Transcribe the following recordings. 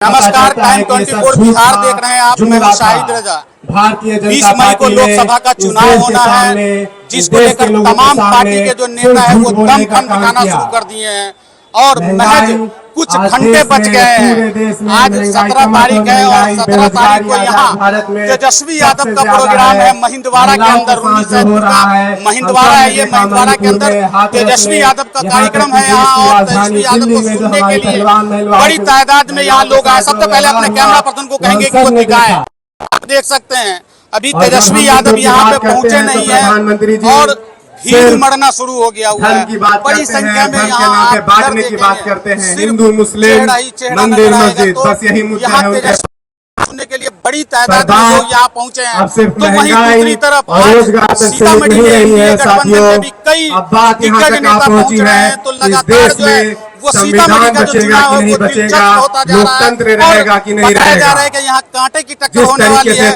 नमस्कार, टाइम 24 बिहार देख रहे हैं आप। मैं शाहिद रजा। 20 मई को लोकसभा का चुनाव होना है, जिसको लेकर तमाम पार्टी के जो नेता है वो दम खनखनाना शुरू कर दिए हैं और महज कुछ घंटे बच गए हैं। आज 17 तारीख है और 17 तारीख को यहाँ तेजस्वी यादव का प्रोग्राम है महिंदवाड़ा के अंदर। 19 का महिंदवाड़ा है, ये महिंदवाड़ा के अंदर तेजस्वी यादव का कार्यक्रम है यहाँ। और तेजस्वी यादव को सुनने के लिए बड़ी तादाद में यहाँ लोग आए। सबसे पहले अपने कैमरा पर्सन को कहेंगे कि वो दिखाएं। आप देख सकते हैं अभी तेजस्वी यादव यहाँ पे पहुँचे नहीं है और भीड़ उमड़ना शुरू हो गया हुआ है। बड़ी संख्या में यहाँ बांटने की बात करते हैं, हिंदू मुस्लिम मंदिर मस्जिद, बस यही मुद्दा है। सुनने के लिए बड़ी तादाद में लोग यहाँ पहुँचे हैं। तो वहीं दूसरी तरफ सीतामढ़ी में भी कई दिग्गज नेता पहुँच रहे हैं। तो लगातार जो है वो सीतामढ़ी का जो चुनाव है वो दिलचस्प होता जा रहा है। बताया जा रहा है कि यहाँ कांटे की टक्कर होने वाली है।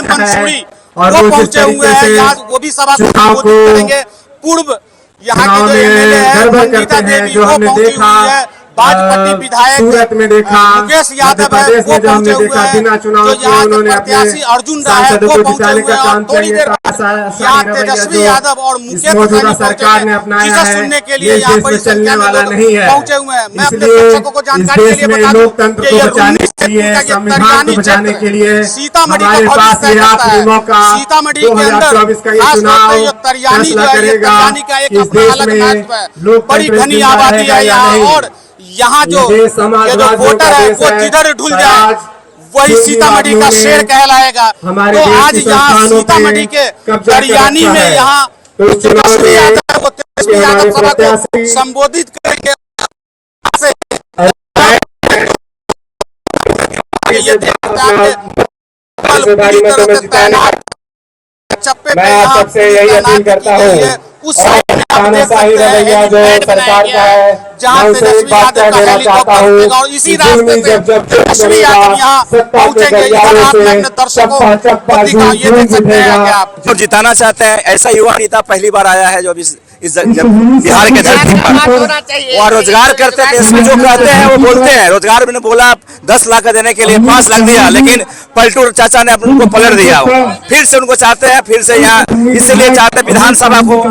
मंसूरी और वो पहुंचे हुए हैं यहाँ, वो भी सभा को संबोधित करेंगे। पूर्व यहाँ के जो एमएलए है मंगीता देवी वो पहुंची हुई है। बाजपट्टी विधायक मुकेश यादव है वो पहुंचे हुए हैं। जो यहाँ के प्रत्याशी अर्जुन राय है वो पहुंचे हुए हैं। और थोड़ी देर यहाँ तेजस्वी यादव और मुकेश जिसे सुनने के लिए यहाँ बड़ी संख्या में लोग पहुंचे हुए हैं। मैं अपने दर्शकों को जानकारी के लिए बता दूं कि ये सीतामढ़ी को सीतामढ़ी के अंदर तरियानी जो है तरियानी का एक अपना अलग महत्व है। बड़ी घनी आबादी है यहाँ और यहाँ जो वोटर है वो जिधर ढुल जाए वही सीतामढ़ी का शेर कहलाएगा। तो आज यहाँ सीतामढ़ी के तरियानी में यहाँ तेजस्वी यादव सभा को संबोधित करेंगे। मैं आप सबसे यही अपील करता हूँ, उस तानाशाही रवैया जो सरकार का है, मैं उसे एक बात कहना चाहता हूँ कि इसी रास्ते से तेजस्वी यादव यहाँ पहुंचेंगे। चप्पा जो जिताना चाहते हैं ऐसा युवा नेता पहली बार आया है जो बिहार के धरती पर और रोजगार करते हैं। इसमें जो कहते हैं वो बोलते हैं। रोजगार मैंने बोला 10 लाख देने के लिए 5 लाख दिया, लेकिन पलटू चाचा ने उनको पलट दिया। फिर से उनको चाहते हैं, फिर से यहाँ इसलिए चाहते हैं विधानसभा को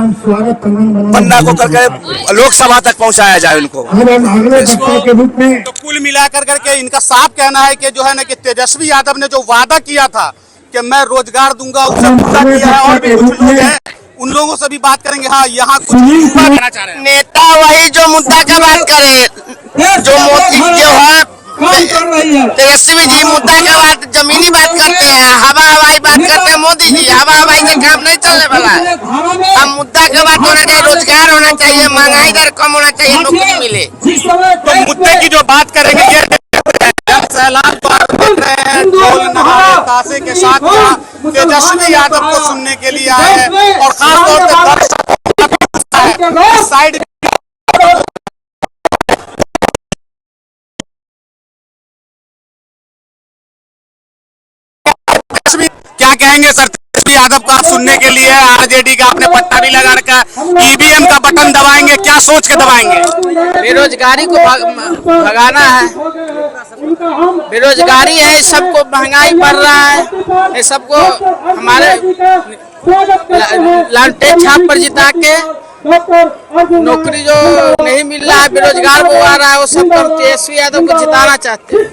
पन्ना को करके लोकसभा तक पहुँचाया जाए उनको। तो कुल मिलाकर करके इनका साफ कहना है कि जो है ना कि तेजस्वी यादव ने जो वादा किया था कि मैं रोजगार दूंगा उसे पूरा किया है। और भी कुछ लोग हैं उन लोगों से भी बात करेंगे। हाँ, यहाँ कुछ कहना चाह रहे हैं नेता वही जो मुद्दा का बात करे, जो मोदी जो है तेजस्वी जी मुद्दा का बात जमीनी बात करते हैं, हवा हवाई बात करते हैं। मोदी जी हवा हवाई से काम नहीं चलने वाला है। अब मुद्दा का बात होना चाहिए, रोजगार होना चाहिए, महंगाई दर कम होना चाहिए, नौकरी मिले। तो मुद्दे की जो बात करेंगे सैलाब ताशे के साथ तेजस्वी यादव को सुनने के लिए आए हैं और खासतौर पर साइड क्या कहेंगे सर तेजस्वी यादव को आप सुनने के लिए? आरजेडी का आपने पट्टा भी लगा रखा, ईवीएम का बटन दबाएंगे, क्या सोच के दबाएंगे? बेरोजगारी को भगाना है। बेरोजगारी है, सबको महंगाई बढ़ रहा है, ये सबको हमारे लालटेन छाप पर जिता के नौकरी जो नहीं मिल रहा है, बेरोजगार वो आ रहा है, वो सब तेजस्वी यादव को जिताना चाहते हैं।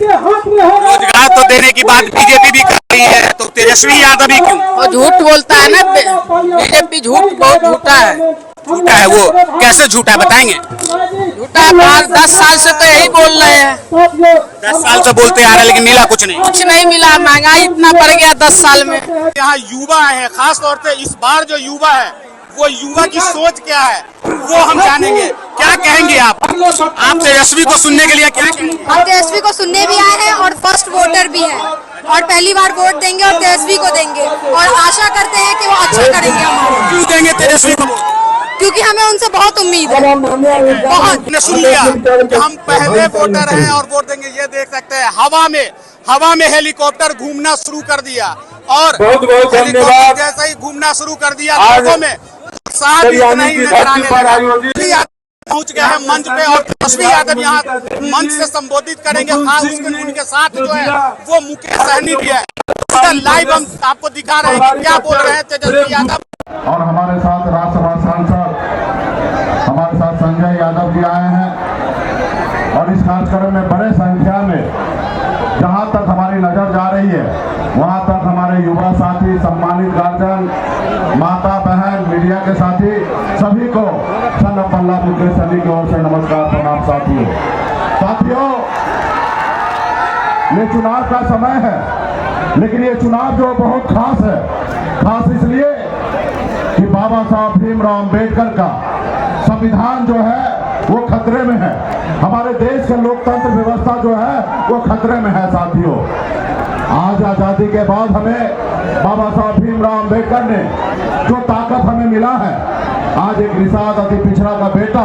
रोजगार तो देने की बात बीजेपी भी कर रही है, तो तेजस्वी यादव ही क्यों? और झूठ बोलता है ना, बीजेपी झूठ बहुत झूठा है। झूठा है वो कैसे झूठा है बताएंगे? झूठा है, 10 साल से तो यही बोल रहे हैं। 10 साल से बोलते आ रहे हैं लेकिन मिला कुछ नहीं मिला। महंगाई इतना बढ़ गया 10 साल में। यहाँ युवा है, खास तौर से इस बार जो युवा है वो युवा की सोच क्या है वो हम जानेंगे। क्या कहेंगे आप तेजस्वी को सुनने के लिए? क्या कहेंगे? हम तेजस्वी को सुनने भी आए हैं और फर्स्ट वोटर भी है और पहली बार वोट देंगे और तेजस्वी को देंगे और आशा करते हैं कि वो अच्छा करेंगे हमारे। क्यों देंगे तेजस्वी को? क्योंकि हमें उनसे बहुत उम्मीद है। बहुत सुन लिया कि हम पहले वोटर हैं और वोट देंगे। ये देख सकते हैं हवा में हेलीकॉप्टर घूमना शुरू कर दिया और हेलीकॉप्टर जैसे ही घूमना शुरू कर दिया लोगों में उत्साह भी नहीं नजर आने लगा। पहुंच गए हैं मंच पे और तेजस्वी यादव यहाँ मंच से संबोधित करेंगे। खास उनके साथ जो है वो मुकेश सहनी भी है। लाइव हम आपको दिखा रहे हैं कि क्या बोल रहे हैं तेजस्वी यादव। और हमारे साथ राज्यसभा सांसद हमारे साथ संजय यादव जी आए हैं और इस कार्यक्रम में बड़े संख्या में जहां तक हमारी नजर जा रही है वहां तक हमारे युवा साथी, सम्मानित गार्जियन, माता बहन, मीडिया के साथी सभी को सल्लल्लाहु अलैहि वसल्लम की ओर से नमस्कार प्रणाम। साथियों, ये चुनाव का समय है, लेकिन ये चुनाव जो बहुत खास है। खास इसलिए कि बाबा साहब भीमराव अम्बेडकर का संविधान जो है वो खतरे में है। हमारे देश के लोकतंत्र व्यवस्था जो है वो खतरे में है। साथियों, आज आजादी के बाद हमें बाबा साहब भीमराव अम्बेडकर ने जो ताकत हमें मिला है, आज एक निषाद अति पिछड़ा का बेटा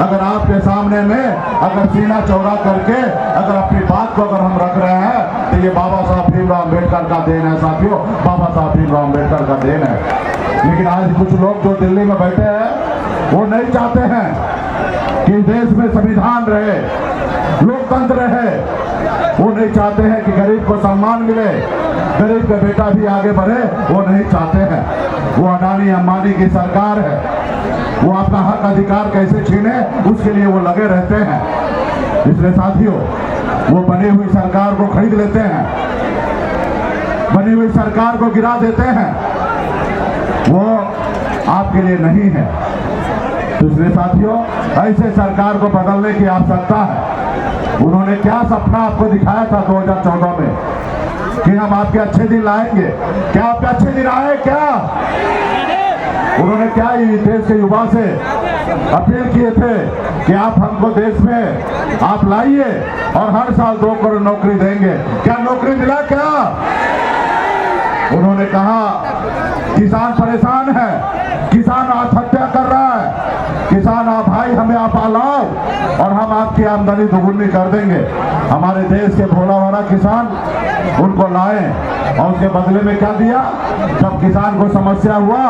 अगर आपके सामने में अगर सीना चौड़ा करके अगर अपनी बात को अगर हम रख रहे हैं तो ये बाबा साहब भीमराव अम्बेडकर का देन है। साथियों, बाबा साहब भीमराव अम्बेडकर का देन है। लेकिन आज कुछ लोग जो दिल्ली में बैठे हैं वो नहीं चाहते हैं कि देश में संविधान रहे, लोकतंत्र रहे। वो नहीं चाहते हैं कि गरीब को सम्मान मिले, गरीब का बेटा भी आगे बढ़े, वो नहीं चाहते हैं। वो अडानी अंबानी की सरकार है, वो आपका हक अधिकार कैसे छीने उसके लिए वो लगे रहते हैं। इसलिए साथियों, वो बनी हुई सरकार को खरीद लेते हैं, बनी हुई सरकार को गिरा देते हैं, वो आपके लिए नहीं है। तो इसलिए साथियों, ऐसे सरकार को बदलने की आवश्यकता है। उन्होंने क्या सपना आपको दिखाया था 2014 में कि हम आपके अच्छे दिन लाएंगे? क्या आपके अच्छे दिन आए? क्या उन्होंने क्या इस देश के युवा से अपील किए थे कि आप हमको देश में आप लाइए और हर साल 2 करोड़ नौकरी देंगे? क्या नौकरी मिला? क्या उन्होंने कहा किसान परेशान है, किसान आत्महत्या कर रहा है, किसान आप भाई हमें आप लाओ और हम आपकी आमदनी दोगुनी कर देंगे। हमारे देश के भोला भाला किसान उनको लाए और उसके बदले में क्या दिया? जब किसान को समस्या हुआ,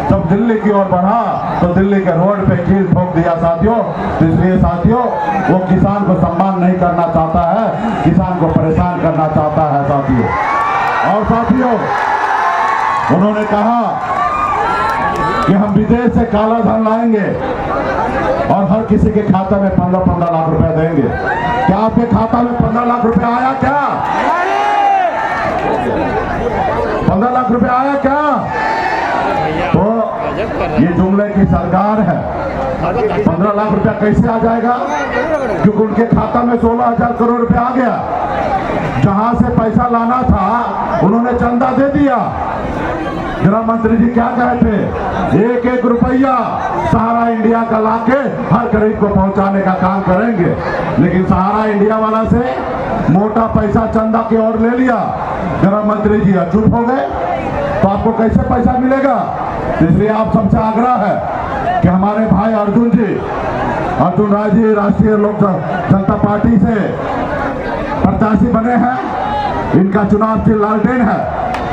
जब दिल्ली की ओर बढ़ा तो दिल्ली के रोड पे कील ठोक दिया। साथियों, इसलिए साथियों, वो किसान को सम्मान नहीं करना चाहता है, किसान को परेशान करना चाहता है। साथियों और साथियों, उन्होंने कहा कि हम विदेश से काला धन लाएंगे और हर किसी के खाते में 15-15 लाख रुपए देंगे। क्या आपके खाता में 15 लाख रुपए आया? क्या 15 लाख रुपए आया? क्या? तो ये जुमले की सरकार है। 15 लाख रुपया कैसे आ जाएगा? क्योंकि उनके खाता में 16,000 करोड़ रुपया आ गया। जहां से पैसा लाना था उन्होंने चंदा दे दिया। गृह मंत्री जी क्या कहे थे? 1-1 रुपया सहारा इंडिया का लाके हर गरीब को पहुंचाने का काम करेंगे। लेकिन सहारा इंडिया वाला से मोटा पैसा चंदा की ओर ले लिया। गृह मंत्री जी चुप हो गए, तो आपको कैसे पैसा मिलेगा? इसलिए आप सबसे आग्रह है कि हमारे भाई अर्जुन राय जी राष्ट्रीय लोक जनता पार्टी से प्रत्याशी बने हैं। इनका चुनाव चिन्ह लालटेन है,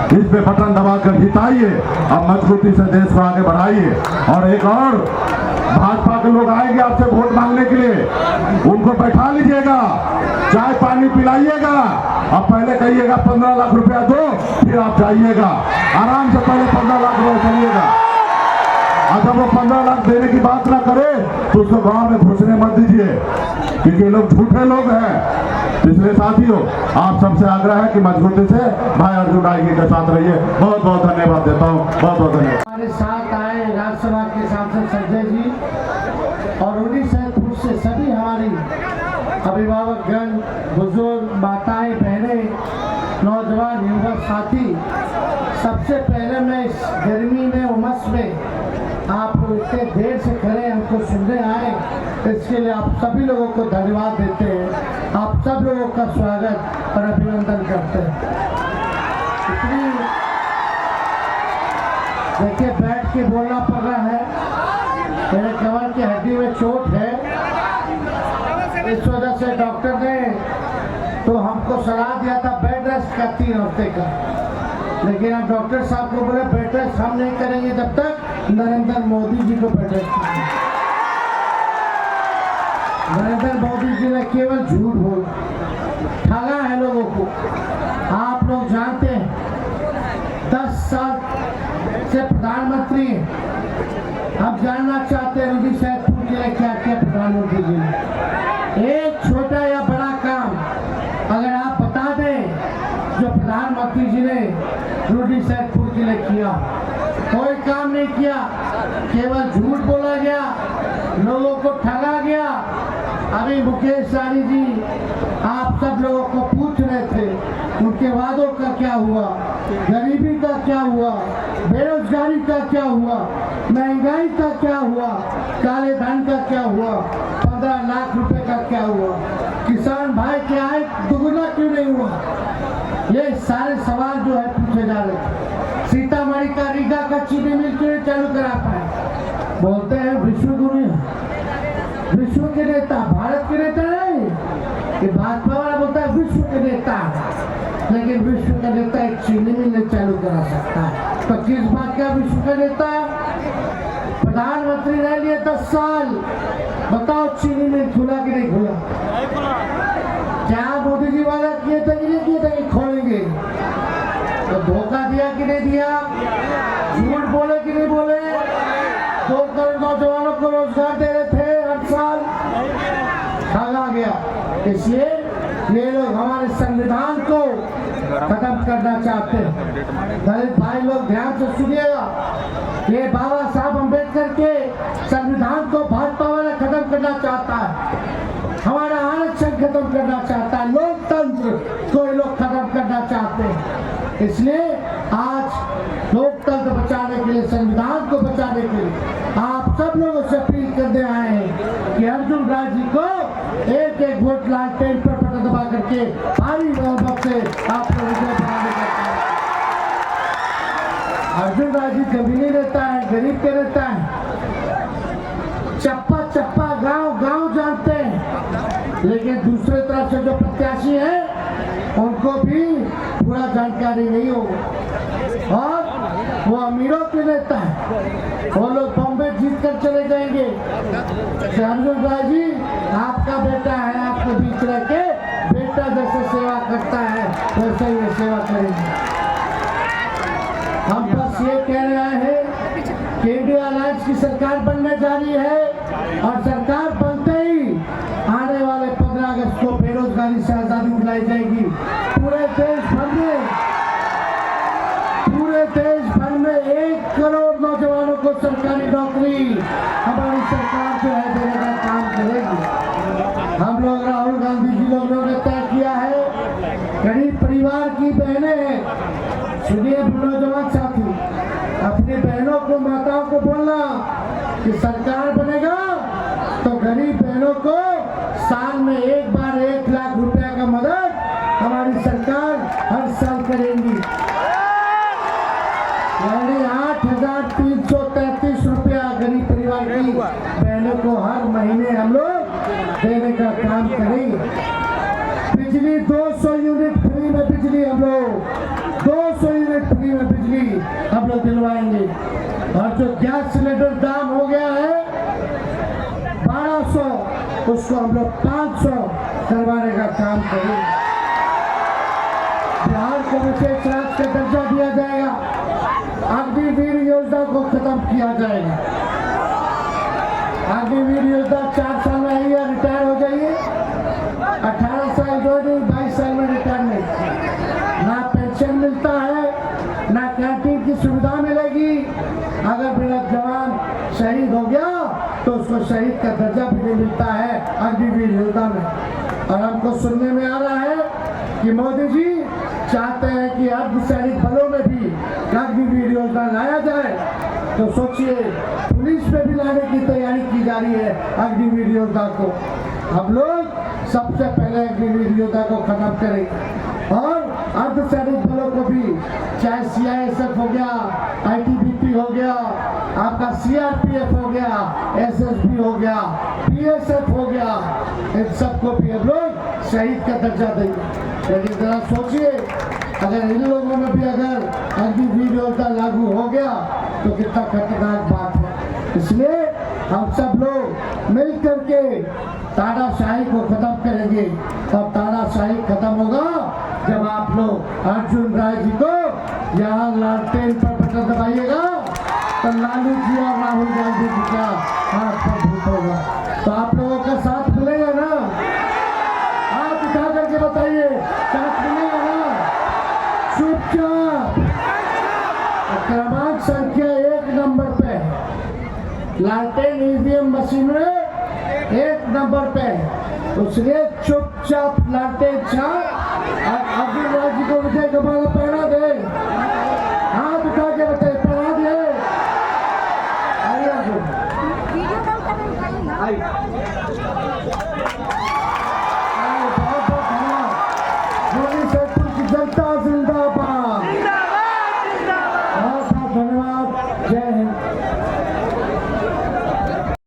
इस पे बटन दबाकर जिताइए और मजबूती से देश को आगे बढ़ाइए। और एक और, भाजपा के लोग आएंगे आपसे वोट मांगने के लिए, उनको बैठा लीजिएगा, चाय पानी पिलाइएगा और पहले कहिएगा 15 लाख रुपया दो, फिर आप जाइएगा। आराम से पहले 15 लाख रुपया चलिएगा। और जब वो 15 लाख देने की बात ना करे तो उसको गांव में घुसने मत दीजिए, क्योंकि ये लोग झूठे लोग हैं। इसलिए साथियों, आप सबसे आग्रह है कि मजबूती से भाई अर्जुन राय जी के साथ रहिए। बहुत बहुत धन्यवाद देता हूँ। बहुत बहुत धन्यवाद। हमारे साथ आए राज्यसभा के सांसद संजय जी और उन्हीं सैदपुर से सभी हमारी अभिभावकगण, बुजुर्ग, माताएं, बहनें, नौजवान, युवक साथी। सबसे पहले मैं इस गर्मी में, उमस में आप इतने देर से खड़े हमको सुनने आए, इसके लिए आप सभी लोगों को धन्यवाद देते हैं। आप सब लोगों का स्वागत और अभिनंदन करते हैं। इतनी देखिए बैठ के बोलना पड़ रहा है, मेरे कमर की हड्डी में चोट है, इस वजह से डॉक्टर ने तो हमको सलाह दिया था बेड रेस्ट का 3 हफ्ते का। लेकिन अब डॉक्टर साहब को बोले बेड रेस्ट हम नहीं करेंगे जब तक नरेंद्र मोदी जी को बेड रेस्ट नरेंद्र मोदी जी ने केवल झूठ बोला, ठगा है लोगों को। आप लोग जानते हैं 10 साल से प्रधानमंत्री हैं। अब जानना चाहते हैं मोदी सैदपुर के लिए क्या क्या प्रधानमंत्री जी ने एक छोटा या बड़ा काम अगर आप बता दें जो प्रधानमंत्री जी ने रूडी सैदपुर के लिए किया। कोई काम नहीं किया, केवल झूठ बोला गया, लोगों को ठगा गया। अभी मुकेश सहनी जी आप सब लोगों को पूछ रहे थे उनके वादों का क्या हुआ, गरीबी का क्या हुआ, बेरोजगारी का क्या हुआ, महंगाई का क्या हुआ, काले धन का क्या हुआ, 15 लाख रुपए का क्या हुआ, किसान भाई के आय दुगुना क्यों नहीं हुआ। ये सारे सवाल जो है पूछे जा रहे थे। सीतामढ़ी का रीगा का चीनी मिल क्यों चालू करा पाए। बोलते हैं विश्व गुरु, विश्व के नेता, भारत के नेता नहीं। ये भाजपा वाला बोलता है विश्व के नेता, लेकिन विश्व का नेता एक चीनी मिल नहीं चालू करा सकता है। तो किस बात का विश्व का नेता? प्रधानमंत्री रह लिए 10 साल, बताओ चीनी मिल खुला कि नहीं खुला? क्या मोदी जी वाला किए थे कि नहीं किए थे कि खोलेंगे? तो धोखा दिया कि नहीं दिया? झूठ बोले कि नहीं बोले? 2 करोड़ नौजवानों को रोजगार दे रहे थे हर साल, ठगा गया। इसलिए ये लोग हमारे संविधान को खत्म करना चाहते हैं। दलित भाई लोग ध्यान से सुनिएगा, ये बाबा साहब अम्बेडकर के संविधान को भाजपा वाला खत्म करना चाहता है, हमारा आरक्षण खत्म करना चाहता है, लोकतंत्र को ये लोग खत्म करना चाहते हैं। इसलिए आज लोकतंत्र बचाने के लिए, संविधान को बचाने के लिए आप सब लोगों से अपील करने आए हैं कि अर्जुन राय जी को एक एक वोट लालटेन पर बटन दबा करके भारी बहुमत से आप लोगों को बनाने का काम। अर्जुन राय जी जमीनी नेता है, गरीब के नेता है, चप्पा चप्पा गांव गांव जानते हैं, लेकिन दूसरे तरफ से जो प्रत्याशी है उनको भी पूरा जानकारी नहीं होगा। और वो अमीरों के नेता है, वो लोग बॉम्बे जीत कर चले जाएंगे। अर्जुन राय जी आपका बेटा है, आपके बीच रह के बेटा जैसे सेवा करता है वैसे ही सेवा करेंगे। हम बस ये कह रहे हैं कि इंडिया अलायंस की सरकार बनने जा रही है और सरकार बनते ही आने वाले 15 अगस्त को बेरोजगारी से आजादी दिलाई जाएगी। पूरे देश भर में 1 करोड़ नौजवानों को सरकारी नौकरी हमारी सरकार जो है देने का काम करेगी। हम लोग, राहुल गांधी जी लोगों ने तय किया है, गरीब परिवार की बहनें हैं, सुनिए नौजवान साथी, अपनी बहनों को, माताओं को बोलना कि सरकार बनेगा तो गरीब बहनों को साल में एक बार 1 लाख रुपया का मदद हमारी सरकार हर साल करेंगी। यानी 8,333 रुपया गरीब परिवार की बहनों को हर महीने हम लोग देने का काम करेंगे। बिजली 200 यूनिट फ्री में बिजली हम लोग 200 यूनिट फ्री में बिजली हम लोग दिलवाएंगे। और जो गैस सिलेंडर दाम हो गया है 1200, उसको हम लोग 500 करवाने का काम करेंगे। बिहार को विशेष राज्य का दर्जा दिया जाएगा, अग्निवीर योजना को खत्म किया जाएगा। अग्निवीर योजना 4 साल में ही रिटायर हो जाइए, 18 साल जो नहीं 22 साल में रिटायर नहीं, ना पेंशन मिलता है, ना कैंटीन की सुविधा मिलेगी। अगर मेरा जवान शहीद हो गया तो उसको शहीद का दर्जा भी नहीं मिलता है अग्निवीर योजना में। और हमको सुनने में आ रहा है कि मोदी जी चाहते हैं कि अर्धसैनिक बलों में भी अग्निवीर योजना लाया जाए। तो सोचिए, पुलिस में भी लाने की तैयारी की जा रही है अग्निवीर योजना को। हम लोग सबसे पहले अग्निवीर योजना को खत्म करेंगे और अर्धसैनिक बलों को भी, चाहे CISF हो गया, ITBP हो गया, आपका CRPF हो गया, SSB हो गया, PSF हो गया, इन सबको भी हम लोग शहीद का दर्जा देंगे। लेकिन जरा सोचिए, अगर इन लोगों में भी अगर अग्निवीर योजना लागू हो गया तो कितना खतरनाक बात है। इसलिए हम सब लोग मिल करके तानाशाही को खत्म करेंगे। और तानाशाही खत्म होगा जब आप लोग अर्जुन राय जी को यहाँ लालटेन पर बटन दबाइएगा तो लालू जी और राहुल गांधी जी का हाथ पर भूत होगा। तो आप लोगों का साथ मिलेगा ना? हाथ उठा करके बताइए, साथ मिलेगा ना? चुपचाप क्रमांक संख्या 1 नंबर पे लालटेन ईवीएम मशीन में 1 नंबर पे, उसने चुपचाप लालटेन छाप और अर्जुन राय जी को विजय का माला पहना दे।